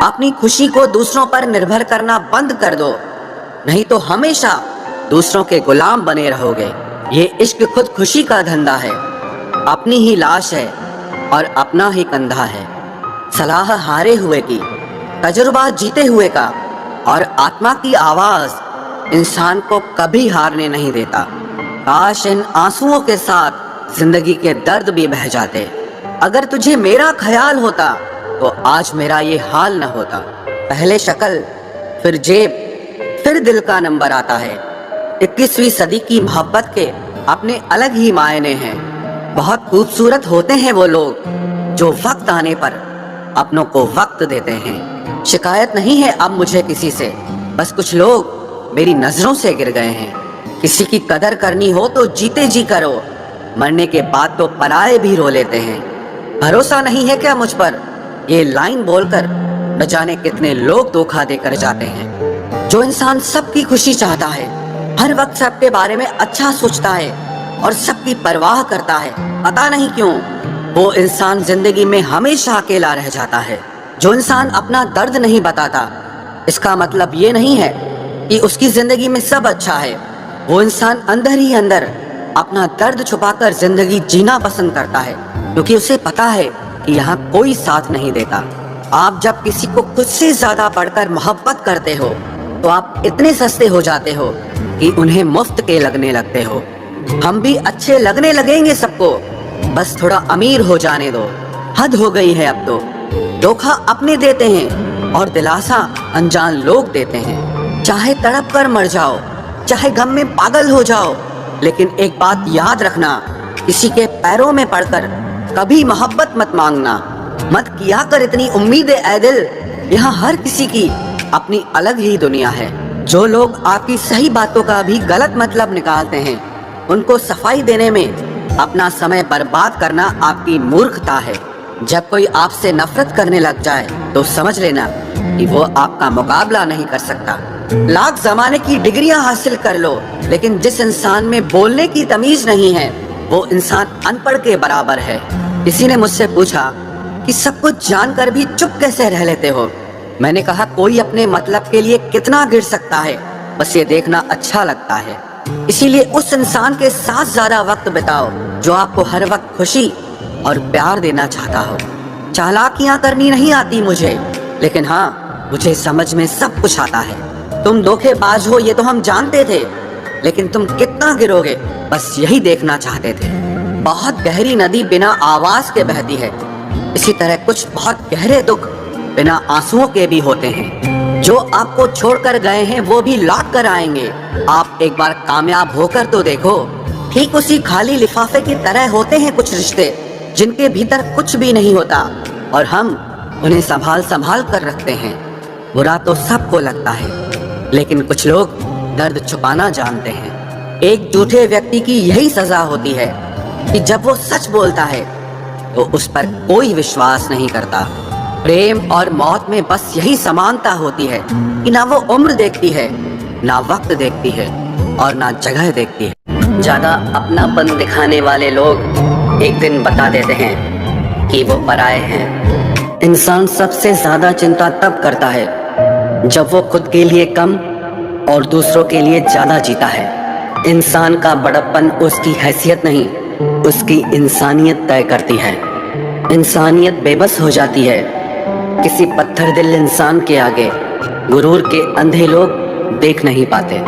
अपनी खुशी को दूसरों पर निर्भर करना बंद कर दो, नहीं तो हमेशा दूसरों के गुलाम बने रहोगे। ये इश्क खुद खुशी का धंधा है, अपनी ही लाश है और अपना ही कंधा है। सलाह हारे हुए की, तजुर्बा जीते हुए का, और आत्मा की आवाज इंसान को कभी हारने नहीं देता। काश इन आंसुओं के साथ जिंदगी के दर्द भी बह जाते। अगर तुझे मेरा ख्याल होता तो आज मेरा ये हाल न होता। पहले शक्ल, फिर जेब, फिर दिल का नंबर आता है। 21वीं सदी की मोहब्बत के अपने अलग ही मायने हैं। बहुत खूबसूरत होते हैं वो लोग जो वक्त आने पर अपनों को वक्त देते हैं। शिकायत नहीं है अब मुझे किसी से, बस कुछ लोग मेरी नजरों से गिर गए हैं। किसी की कदर करनी हो तो जीते जी करो, मरने के बाद तो पराये भी रो लेते हैं। भरोसा नहीं है क्या मुझ पर, ये लाइन बोलकर न जाने कितने लोग धोखा देकर जाते हैं। जो इंसान सबकी खुशी चाहता है, हर वक्त सबके बारे में अच्छा सोचता है और सबकी परवाह करता है, पता नहीं क्यों वो इंसान जिंदगी में हमेशा अकेला रह जाता है। जो इंसान अपना दर्द नहीं बताता, इसका मतलब ये नहीं है कि उसकी जिंदगी में सब अच्छा है। वो इंसान अंदर ही अंदर अपना दर्द छुपाकर जिंदगी जीना पसंद करता है, क्योंकि उसे पता है कि यहाँ कोई साथ नहीं देता। आप जब किसी को खुद से ज्यादा बढ़कर मोहब्बत करते हो तो आप इतने सस्ते हो जाते हो कि उन्हें मुफ्त के लगने लगते हो। हम भी अच्छे लगने लगेंगे सबको, बस थोड़ा अमीर हो जाने दो। हद हो गई है अब तो। धोखा अपने देते हैं और दिलासा अनजान लोग देते हैं। चाहे तड़प कर मर जाओ, चाहे गम में पागल हो जाओ, लेकिन एक बात याद रखना, किसी के पैरों में पड़कर कभी मोहब्बत मत मांगना। मत किया कर इतनी उम्मीदें ऐ दिल, यहाँ हर किसी की अपनी अलग ही दुनिया है। जो लोग आपकी सही बातों का भी गलत मतलब निकालते हैं, उनको सफाई देने में अपना समय बर्बाद करना आपकी मूर्खता है। जब कोई आपसे नफरत करने लग जाए तो समझ लेना कि वो आपका मुकाबला नहीं कर सकता। लाख जमाने की डिग्रियां हासिल कर लो, लेकिन जिस इंसान में बोलने की तमीज नहीं है वो इंसान अनपढ़ के बराबर है। किसी ने मुझसे पूछा कि सब कुछ जानकर भी चुप कैसे रह लेते हो। मैंने कहा, कोई अपने मतलब के लिए कितना गिर सकता है, बस ये देखना अच्छा लगता है। इसीलिए उस इंसान के साथ ज्यादा वक्त बिताओ जो आपको हर वक्त खुशी और प्यार देना चाहता हो। चालाकियां करनी नहीं आती मुझे, लेकिन हाँ, मुझे समझ में सब कुछ आता है। तुम धोखेबाज हो ये तो हम जानते थे, लेकिन तुम कितना गिरोगे बस यही देखना चाहते थे। बहुत गहरी नदी बिना आवाज के बहती है, इसी तरह कुछ बहुत गहरे दुख बिना आंसुओं के भी होते हैं। जो आपको छोड़कर गए हैं वो भी लौट कर आएंगे। आप एक बार कामयाब होकर तो देखो। ठीक उसी खाली लिफाफे की तरह होते हैं कुछ रिश्ते जिनके भीतर कुछ भी नहीं होता, और हम उन्हें संभाल संभाल कर रखते हैं। बुरा तो सबको लगता है, लेकिन कुछ लोग दर्द छुपाना जानते हैं। एक झूठे व्यक्ति की यही सजा होती है कि जब वो सच बोलता है तो उस पर कोई विश्वास नहीं करता। प्रेम और मौत में बस यही समानता होती है कि ना वो उम्र देखती है, ना वक्त देखती है, और ना जगह देखती है। ज्यादा अपनापन दिखाने वाले लोग एक दिन बता देते हैं कि वो पराये हैं। इंसान सबसे ज्यादा चिंता तब करता है जब वो खुद के लिए कम और दूसरों के लिए ज्यादा जीता है। इंसान का बड़प्पन उसकी हैसियत नहीं, उसकी इंसानियत तय करती है। इंसानियत बेबस हो जाती है किसी पत्थर दिल इंसान के आगे। गुरूर के अंधे लोग देख नहीं पाते।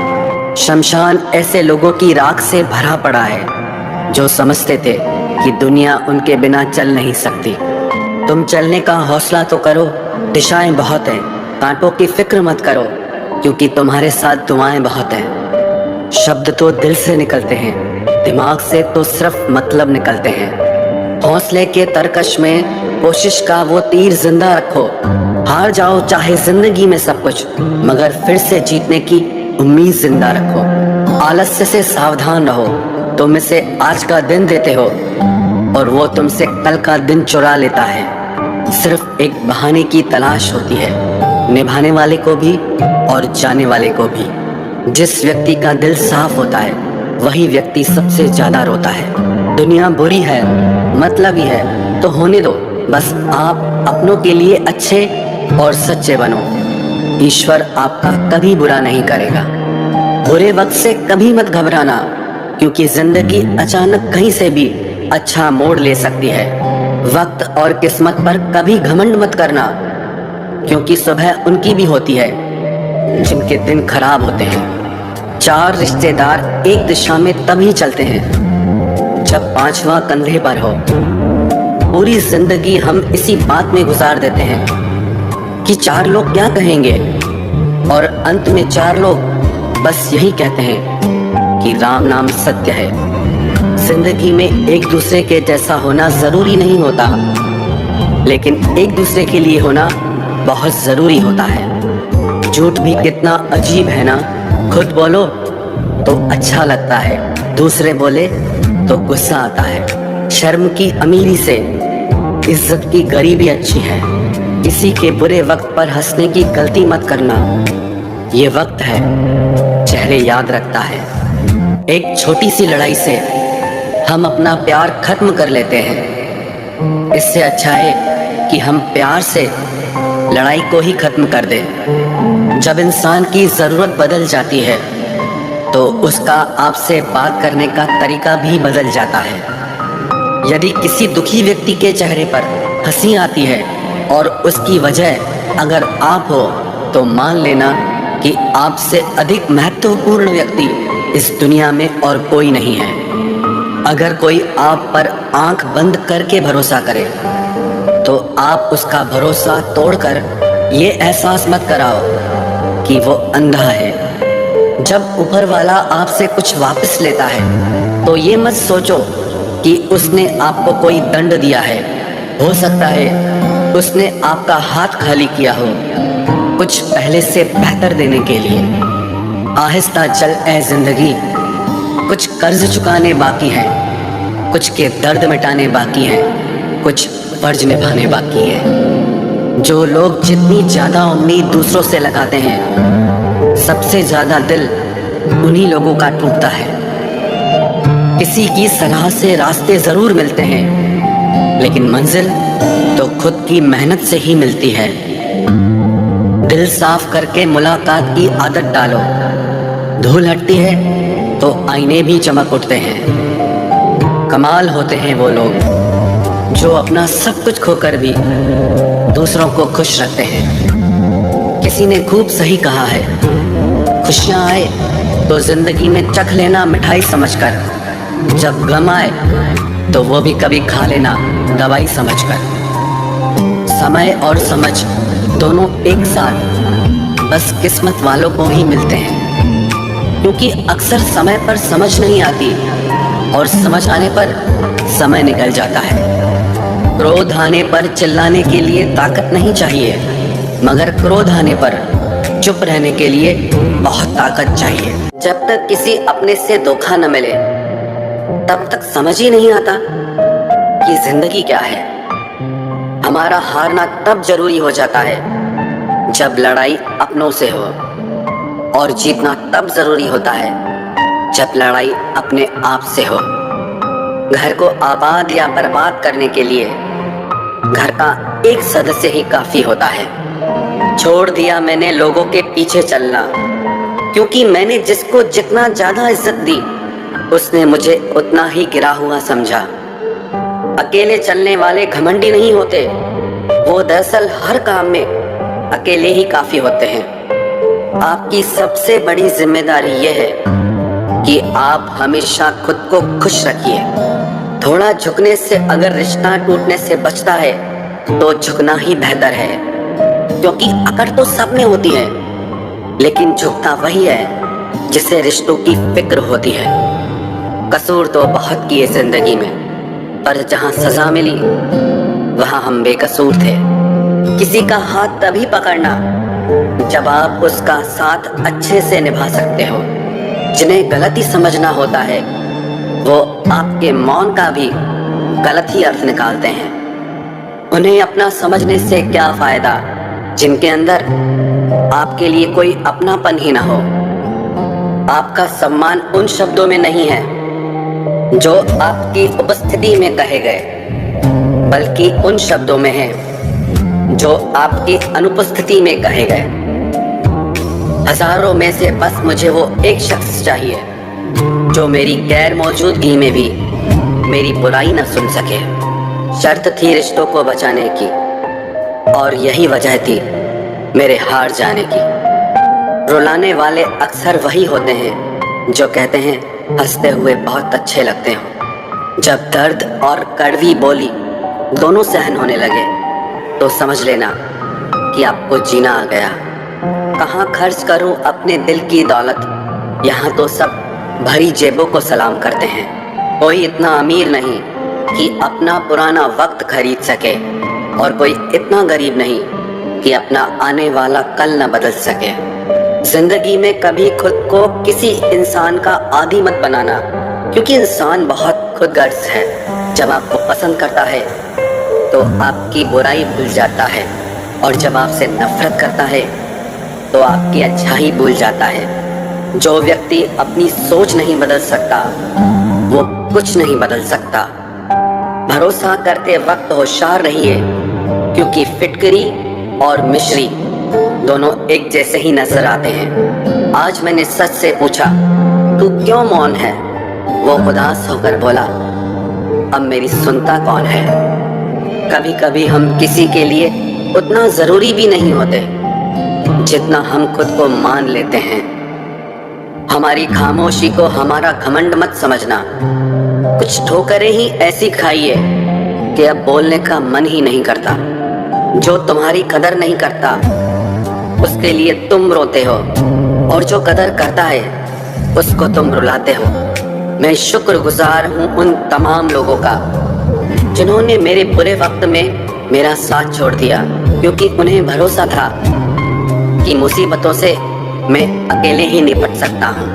शमशान ऐसे लोगों की राख से भरा पड़ा है जो समझते थे कि दुनिया उनके बिना चल नहीं सकती। तुम चलने का हौसला तो करो, दिशाएं बहुत हैं, कांटों की फिक्र मत करो, क्योंकि तुम्हारे साथ दुआएं बहुत हैं। शब्द तो दिल से निकलते हैं, दिमाग से तो सिर्फ मतलब निकलते हैं। हौसले के तरकश में कोशिश का वो तीर जिंदा रखो। हार जाओ चाहे जिंदगी में सब कुछ, मगर फिर से जीतने की उम्मीद जिंदा रखो। आलस्य से सावधान रहो, तुम इसे आज का दिन देते हो और वो तुमसे कल का दिन चुरा लेता है। सिर्फ एक बहाने की तलाश होती है, निभाने वाले को भी और जाने वाले को भी। जिस व्यक्ति का दिल साफ होता है वही व्यक्ति सबसे ज्यादा रोता है। दुनिया बुरी है, मतलबी है तो होने दो, बस आप अपनों के लिए अच्छे और सच्चे बनो। ईश्वर आपका कभी बुरा नहीं करेगा। बुरे वक्त से कभी मत घबराना, क्योंकि जिंदगी अचानक कहीं से भी अच्छा मोड़ ले सकती है। वक्त और किस्मत पर कभी घमंड मत करना, क्योंकि सुबह उनकी भी होती है जिनके दिन खराब होते हैं। 4 रिश्तेदार एक दिशा में तभी चलते हैं जब 5वां कंधे पर हो। पूरी जिंदगी हम इसी बात में गुजार देते हैं कि 4 लोग क्या कहेंगे, और अंत में 4 लोग बस यही कहते हैं कि राम नाम सत्य है। जिंदगी में एक दूसरे के जैसा होना जरूरी नहीं होता, लेकिन एक दूसरे के लिए होना बहुत जरूरी होता है। झूठ भी कितना अजीब है ना, खुद बोलो तो अच्छा लगता है, दूसरे बोले तो गुस्सा आता है। शर्म की अमीरी से इज्जत की गरीबी अच्छी है। किसी के बुरे वक्त पर हंसने की गलती मत करना। ये वक्त है, चेहरे याद रखता है। एक छोटी सी लड़ाई से हम अपना प्यार खत्म कर लेते हैं। इससे अच्छा है कि हम प्यार से लड़ाई को ही खत्म कर दें। जब इंसान की जरूरत बदल जाती है तो उसका आपसे बात करने का तरीका भी बदल जाता है। यदि किसी दुखी व्यक्ति के चेहरे पर हंसी आती है और उसकी वजह अगर आप हो, तो मान लेना कि आपसे अधिक महत्वपूर्ण व्यक्ति इस दुनिया में और कोई नहीं है। अगर कोई आप पर आंख बंद करके भरोसा करे, तो आप उसका भरोसा तोड़कर ये एहसास मत कराओ कि वो अंधा है। जब ऊपर वाला आपसे कुछ वापस लेता है, तो ये मत सोचो कि उसने आपको कोई दंड दिया है। हो सकता है उसने आपका हाथ खाली किया हो, कुछ पहले से बेहतर देने के लिए। आहिस्ता चल ए जिंदगी, कुछ कर्ज चुकाने बाकी हैं, कुछ के दर्द मिटाने बाकी हैं, कुछ फर्ज निभाने बाकी है। जो लोग जितनी ज्यादा उम्मीद दूसरों से लगाते हैं, सबसे ज्यादा दिल उन्हीं लोगों का टूटता है। किसी की सलाह से रास्ते जरूर मिलते हैं, लेकिन मंजिल तो खुद की मेहनत से ही मिलती है। दिल साफ करके मुलाकात की आदत डालो। धूल हटती है तो आईने भी चमक उठते हैं। कमाल होते हैं वो लोग जो अपना सब कुछ खोकर भी दूसरों को खुश रखते हैं। किसी ने खूब सही कहा है, खुशियां आए तो जिंदगी में चख लेना मिठाई समझकर, जब गम आए तो वो भी कभी खा लेना दवाई समझकर। समय और समझ दोनों एक साथ बस किस्मत वालों को ही मिलते हैं, क्योंकि अक्सर समय पर समझ नहीं आती और समझ आने पर समय निकल जाता है। क्रोध आने पर चिल्लाने के लिए ताकत नहीं चाहिए, मगर क्रोध आने पर चुप रहने के लिए बहुत ताकत चाहिए। जब तक किसी अपने से धोखा न मिले, तब तक समझ ही नहीं आता कि जिंदगी क्या है। हमारा हारना तब जरूरी हो जाता है जब लड़ाई अपनों से हो, और जीतना तब जरूरी होता है जब लड़ाई अपने आप से हो। घर को आबाद या बर्बाद करने के लिए घर का एक सदस्य ही काफी होता है। छोड़ दिया मैंने लोगों के पीछे चलना, क्योंकि मैंने जिसको जितना ज्यादा इज्जत दी, उसने मुझे उतना ही गिरा हुआ समझा। अकेले चलने वाले घमंडी नहीं होते, वो दरअसल हर काम में अकेले ही काफी होते हैं। आपकी सबसे बड़ी जिम्मेदारी यह है कि आप हमेशा खुद को खुश रखिए। थोड़ा झुकने से अगर रिश्ता टूटने से बचता है तो झुकना ही बेहतर है, क्योंकि अकड़ तो सब में होती है, लेकिन झुकता वही है जिसे रिश्तों की फिक्र होती है। कसूर तो बहुत किए जिंदगी में, पर जहां सजा मिली वहां हम बेकसूर थे। किसी का हाथ तभी पकड़ना जब आप उसका साथ अच्छे से निभा सकते हो। जिन्हें गलती समझना होता है, वो आपके मौन का भी गलत ही अर्थ निकालते हैं। उन्हें अपना समझने से क्या फायदा जिनके अंदर आपके लिए कोई अपनापन ही ना हो। आपका सम्मान उन शब्दों में नहीं है जो आपकी उपस्थिति में कहे गए, बल्कि उन शब्दों में है जो आपकी अनुपस्थिति में कहे गए। हजारों में से बस मुझे वो एक शख्स चाहिए जो मेरी गैर मौजूदगी में भी मेरी बुराई न सुन सके। शर्त थी रिश्तों को बचाने की, और यही वजह थी मेरे हार जाने की। रुलाने वाले अक्सर वही होते हैं जो कहते हैं हंसते हुए बहुत अच्छे लगते हो। जब दर्द और कड़वी बोली दोनों सहन होने लगे तो समझ लेना कि आपको जीना आ गया। कहाँ खर्च करूं अपने दिल की दौलत, यहाँ तो सब भरी जेबों को सलाम करते हैं। कोई इतना अमीर नहीं कि अपना पुराना वक्त खरीद सके, और कोई इतना गरीब नहीं कि अपना आने वाला कल न बदल सके। जिंदगी में कभी खुद को किसी इंसान का आदी मत बनाना, क्योंकि इंसान बहुत खुदगर्ज है। जब आपको पसंद करता है तो आपकी बुराई भूल जाता है, और जब आपसे नफरत करता है तो आपकी अच्छाई भूल जाता है। जो व्यक्ति अपनी सोच नहीं बदल सकता वो कुछ नहीं बदल सकता। भरोसा करते वक्त होशियार रहिए, क्योंकि फिटकरी और मिश्री दोनों एक जैसे ही नजर आते हैं। आज मैंने सच से पूछा, तू क्यों मौन है? वो उदास होकर बोला, अब मेरी सुनता कौन है? कभी कभी हम किसी के लिए उतना जरूरी भी नहीं होते जितना हम खुद को मान लेते हैं। हमारी खामोशी को हमारा घमंड मत समझना। कुछ ठोकरें ही ऐसी खाइए कि अब बोलने का मन ही नहीं करता। जो तुम्हारी कदर नहीं करता उसके लिए तुम रोते हो, और जो कदर करता है उसको तुम रुलाते हो। मैं शुक्रगुजार हूँ उन तमाम लोगों का जिन्होंने मेरे बुरे वक्त में मेरा साथ छोड़ दिया, क्योंकि उन्हें भरोसा था कि मुसीबतों से मैं अकेले ही निपट सकता हूँ।